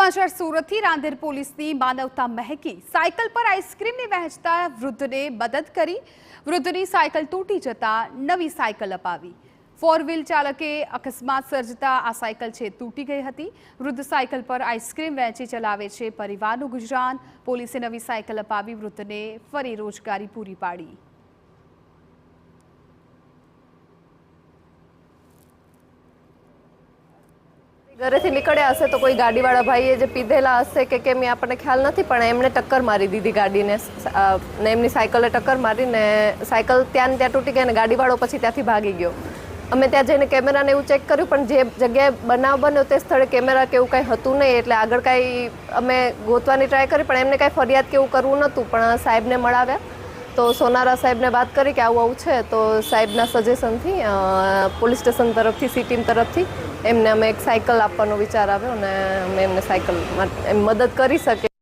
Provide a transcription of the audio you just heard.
સમાચાર સુરતથી રાંદેર પોલીસની માનવતા મહેકી સાયકલ પર આઈસ્ક્રીમની વહેંચતા વૃદ્ધને મદદ કરી। વૃદ્ધની સાયકલ તૂટી જતા નવી સાયકલ અપાવી। ફોર વ્હીલ ચાલકે અકસ્માત સર્જતા આ સાયકલ છે તૂટી ગઈ હતી। વૃદ્ધ સાયકલ પર આઈસ્ક્રીમ વહેંચી ચલાવે છે પરિવારનું ગુજરાન। પોલીસે નવી સાયકલ અપાવી વૃદ્ધને ફરી રોજગારી પૂરી પાડી। ઘરેથી નીકળ્યા હશે તો કોઈ ગાડીવાળા ભાઈએ જે પીધેલા હશે કે કેમ એ આપણને ખ્યાલ નથી, પણ એમણે ટક્કર મારી દીધી ગાડીને ને એમની સાયકલે ટક્કર મારીને સાયકલ ત્યાં ને ત્યાં તૂટી ગઈ અને ગાડીવાળો પછી ત્યાંથી ભાગી ગયો। અમે ત્યાં જઈને કેમેરાને એવું ચેક કર્યું, પણ જે જગ્યાએ બનાવ બન્યો તે સ્થળે કેમેરા કે એવું કાંઈ હતું નહીં, એટલે આગળ કાંઈ અમે ગોતવાની ટ્રાય કરી પણ એમને કાંઈ ફરિયાદ કે એવું કરવું નહોતું। પણ સાહેબને મળાવ્યા તો સોનારા સાહેબને વાત કરી કે આવું આવું છે, તો સાહેબના સજેશનથી પોલીસ સ્ટેશન તરફથી સી ટીમ તરફથી એમને અમે એક સાયકલ આપવાનો વિચાર આવ્યો અને અમે એમને સાયકલ મદદ કરી શકીએ।